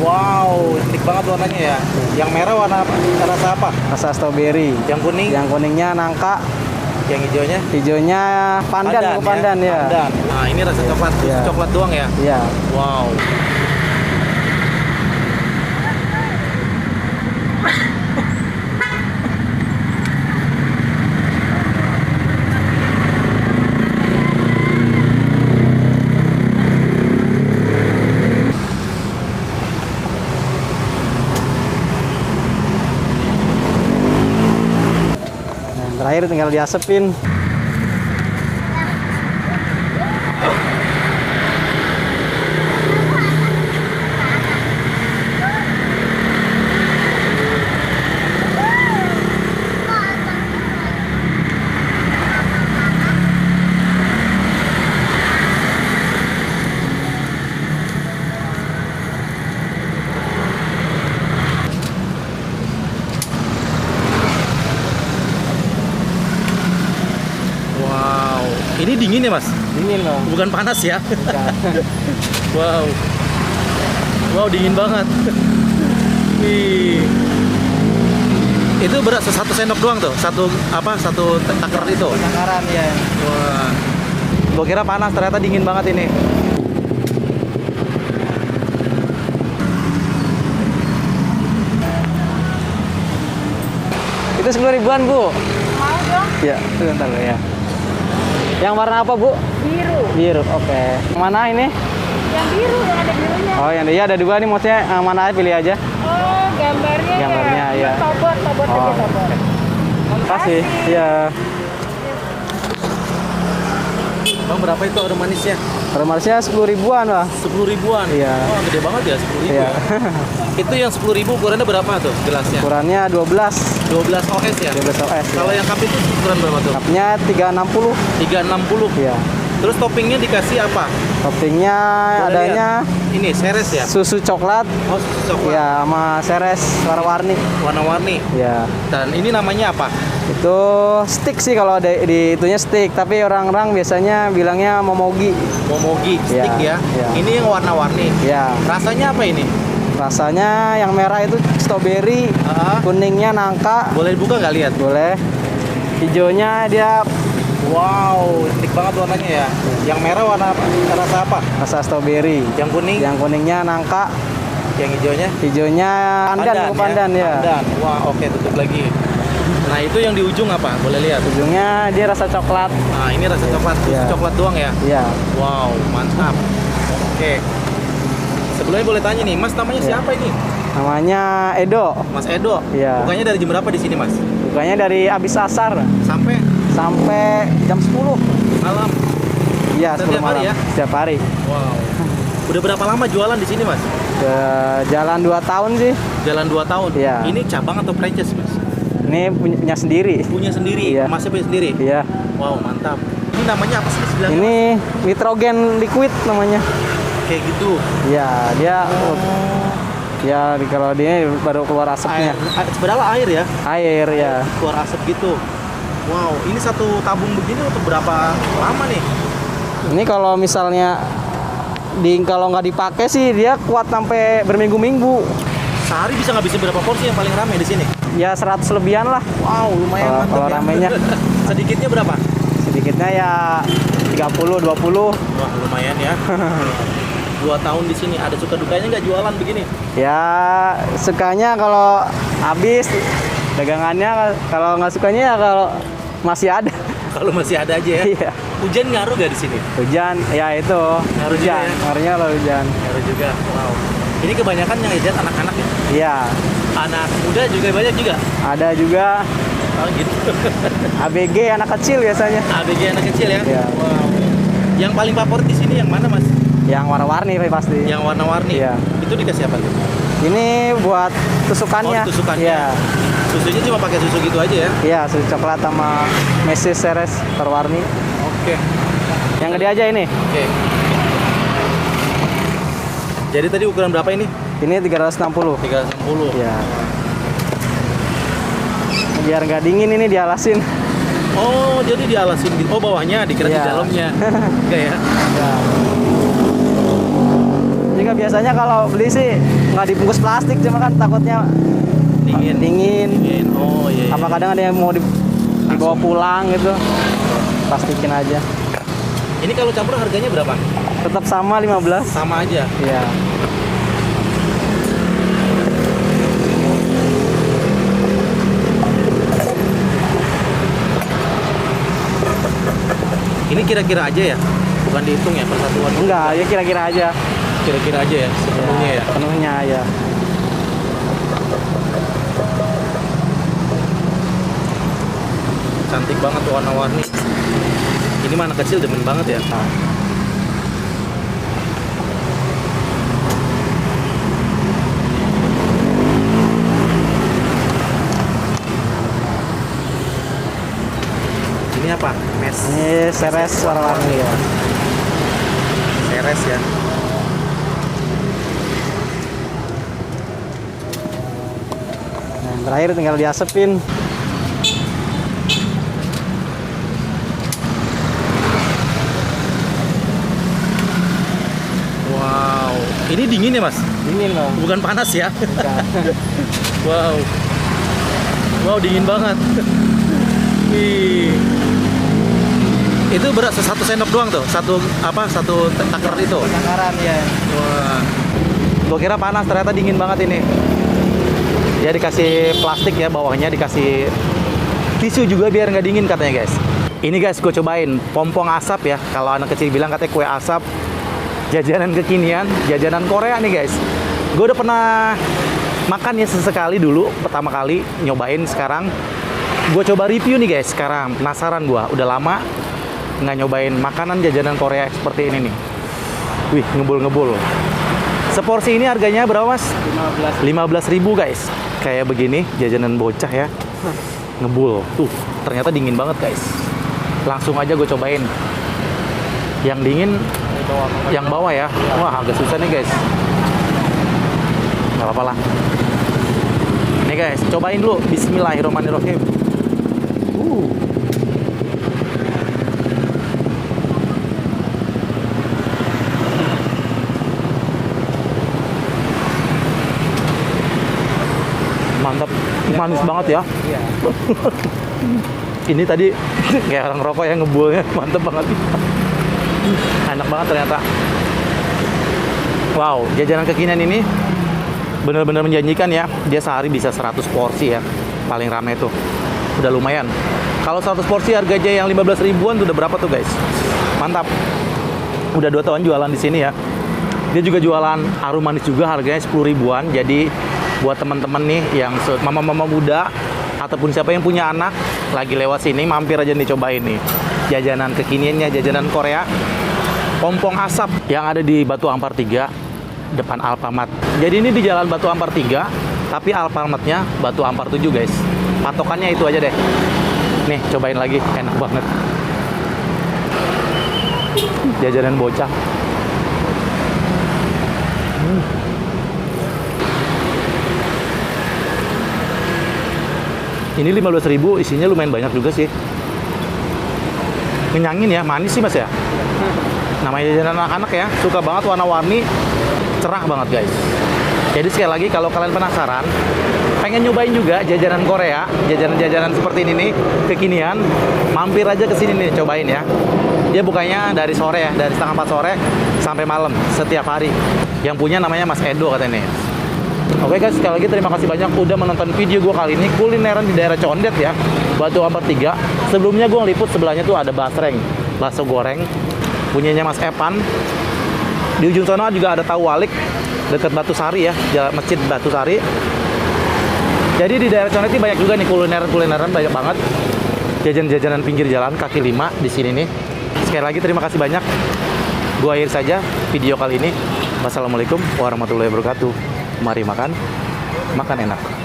Wow, cantik banget warnanya ya. Yang merah warna rasa apa? Rasa strawberry. Yang kuning? Yang kuningnya nangka. Yang hijaunya? Hijaunya pandan, pandan ya. Pandan. Nah, ini rasa coklat, Ya. coklat doang ya? Iya. Wow. Nah, terakhir tinggal diasepin. Wow. Ini dingin ya, Mas? Dingin loh. Bukan panas ya? Bukan. Wow. Wow, dingin banget. Wih. Itu berat satu sendok doang tuh, satu takar itu. Takaran ya. Wah. Gua kira panas, ternyata dingin banget ini. Itu 10.000-an, Bu. Mau dong? Ya, sebentar ya. Yang warna apa, Bu? Biru. Biru, oke. Yang mana ini? Yang biru yang ada birunya. Oh, yang iya ada dua nih, maksudnya mana aja pilih aja. Oh, gambarnya. Gambarnya, ya. Tobot Oh, aja tobot. Terima kasih. Iya. Bang, berapa itu aroma manisnya? Harganya 10.000-an lah. 10.000-an. Iya. Wah, gede banget ya 10.000 Iya. ya. Itu yang 10.000 ukurannya berapa tuh gelasnya? Ukurannya 12. 12 OS ya? 12 OS. Kalau yang cup itu ukuran berapa tuh? Cupnya 360. 360. Iya. Terus toppingnya dikasih apa? Toppingnya Boleh adanya lihat? Ini seres ya? susu coklat. Oh, coklat. Ya, sama seres warna-warni. Warna-warni. Ya. Dan ini namanya apa? Itu stick sih kalau ada di itunya stick, tapi orang-orang biasanya bilangnya momogi. Momogi stick Ya, ya. ya. Ini yang warna-warni. Ya. Rasanya apa ini? Rasanya yang merah itu strawberry, Ah, kuningnya nangka. boleh dibuka nggak lihat? Boleh. Hijaunya dia Wow, cantik banget warnanya ya. Yang merah warna rasa apa? rasa strawberry. Yang kuning? Yang kuningnya nangka, Yang hijaunya? hijaunya pandan, pandan ya. Pandan. Wah, oke, tutup lagi. Nah, itu yang di ujung apa? Boleh lihat. Ujungnya dia rasa coklat. Nah, ini rasa coklat. Iya. Coklat doang ya? Iya. Wow, mantap. Oke. Sebelumnya boleh tanya nih, Mas namanya Iya. siapa ini? Namanya Edo. Mas Edo. Iya. Bukannya dari jam berapa di sini, Mas? Bukanya dari abis asar Sampai sampai jam 10. malam. Iya, Setiap 10 hari malam. ya? Setiap hari. Wow. Udah berapa lama jualan di sini, Mas? Jalan 2 tahun sih. Jalan 2 tahun. Iya. Ini cabang atau franchise, Mas? Ini punya sendiri. Punya sendiri. Iya. Masnya punya sendiri. Iya. Wow, mantap. Ini namanya apa sih sebenarnya? Ini nitrogen liquid namanya. Kayak gitu. Iya, dia ya kalau dia baru keluar asapnya. Sebenarnya air ya. Air ya. Keluar asap gitu. Wow, ini satu tabung begini untuk berapa lama nih? Ini kalau misalnya kalau nggak dipakai sih dia kuat sampai berminggu-minggu. Sehari bisa ngabisin berapa porsi yang paling ramai di sini? Ya 100 lebihan lah. Wow, lumayan mantap Kalau ya. ramainya. Sedikitnya berapa? Sedikitnya ya 30 20. Wah, lumayan ya. 2 tahun di sini, ada suka dukanya nggak jualan begini? Ya sukanya kalau habis dagangannya, kalau nggak sukanya ya kalau masih ada. Kalau masih ada aja ya. Iya. Hujan ngaruh gak di sini? Hujan ya itu. Ngaruh juga Hujan. ya? Ngaruhnya kalau hujan. Ngaruh juga. Wow. Ini kebanyakan yang lihat anak-anak ya. Iya. Anak muda juga banyak juga. Ada juga Oh gitu. ABG anak kecil biasanya. ABG anak kecil ya. Iya. Wow. Yang paling favorit di sini yang mana, Mas? Yang warna-warni pasti. Yang warna-warni. Iya. Itu dikasih apa tuh? Ini buat tusukannya. Oh, tusukannya. Iya. Susunya cuma pakai susu gitu aja ya. Iya, susu coklat sama mesis seres warna-warni. Oke. Yang gede aja ini. Oke. Jadi tadi ukuran berapa ini? Ini 360. 360. Iya. Biar nggak dingin ini dialasin. Oh, jadi dialasin gitu. Oh, bawahnya dikira di Iya. dalamnya. Enggak ya? Ya. Jika biasanya kalau beli sih nggak dibungkus plastik, cuma kan takutnya Dingin. dingin. Oh iya. Apa kadang ada yang mau dibawa pulang gitu, plastikin aja. Ini kalau campur harganya berapa? Tetap sama 15. Sama aja. Iya. Ini kira-kira aja ya? Bukan dihitung ya persatuan? Enggak, ya kira-kira aja. Kira-kira aja ya sepenuhnya ya. Penuhnya ya. Cantik banget tuh warna-warni. Ini mana kecil demen banget ya. Nah. Ini apa? Mes. Ini seres warna-warni ya. Seres ya. Nah, yang terakhir tinggal diasepin. Wow. Ini dingin ya mas? Dingin loh. Bukan panas ya? Enggak. Wow. Wow dingin banget. Wih. Itu berat satu sendok doang tuh, satu takar itu. Takaran ya. Wah. Gua kira panas, ternyata dingin banget ini. Ya dikasih plastik ya, bawahnya dikasih tisu juga biar nggak dingin katanya guys. Ini guys, gue cobain pompong asap ya. Kalau anak kecil bilang katanya kue asap. Jajanan kekinian, jajanan Korea nih guys. Gue udah pernah makan ya sesekali dulu, pertama kali nyobain. Sekarang gue coba review nih guys. Sekarang penasaran gue, udah lama nggak nyobain makanan jajanan Korea seperti ini nih. Wih, ngebul-ngebul. Seporsi ini harganya berapa mas? 15.000 guys. Kayak begini, jajanan bocah ya. Ngebul. Tuh, ternyata dingin banget guys. Langsung aja gue cobain. Yang dingin, yang bawah ya. Wah, agak susah nih guys. Gak apa-apa lah. Nih guys, cobain dulu. Bismillahirrahmanirrahim. Mantap, manis banget ya. Iya. Ini tadi kayak orang rokok yang ngebulnya mantep banget. Enak banget ternyata. Wow, jajanan kekinian ini benar-benar menjanjikan ya. Dia sehari bisa 100 porsi ya. Paling ramai tuh. Udah lumayan. Kalau 100 porsi harganya yang 15 ribuan tuh udah berapa tuh guys? Mantap. Udah 2 tahun jualan di sini ya. Dia juga jualan harum manis juga, harganya 10 ribuan. Jadi buat teman-teman nih yang mama-mama muda ataupun siapa yang punya anak lagi lewat sini, mampir aja nih cobain nih jajanan kekiniannya, jajanan Korea pompong asap yang ada di Batu Ampar 3 depan Alfamart. Jadi ini di Jalan Batu Ampar 3 tapi Alfamartnya Batu Ampar 7 guys. Patokannya itu aja deh. Nih cobain lagi, enak banget. Jajanan bocah. Ini 15.000, isinya lumayan banyak juga sih. Kenyangin ya, manis sih mas ya. Namanya jajanan anak-anak ya, suka banget warna-warni, cerah banget guys. Jadi sekali lagi kalau kalian penasaran, pengen nyobain juga jajanan Korea, jajanan-jajanan seperti ini nih, kekinian, mampir aja ke sini nih, cobain ya. Dia bukanya dari sore ya, dari setengah 4 sore sampai malam, setiap hari. Yang punya namanya Mas Edo katanya nih. Oke guys, sekali lagi terima kasih banyak udah menonton video gue kali ini kulineran di daerah Condet ya, Batu Ampar 3. Sebelumnya gue ngeliput sebelahnya tuh ada basreng, bakso goreng, punyanya Mas Epan. Di ujung sana juga ada tahu walik dekat Batu Sari ya, jalan masjid Batu Sari. Jadi di daerah Condet ini banyak juga nih kulineran banyak banget. Jajan-jajanan pinggir jalan kaki 5 di sini nih. Sekali lagi terima kasih banyak. Gue akhir saja video kali ini. Wassalamualaikum warahmatullahi wabarakatuh. Mari makan enak.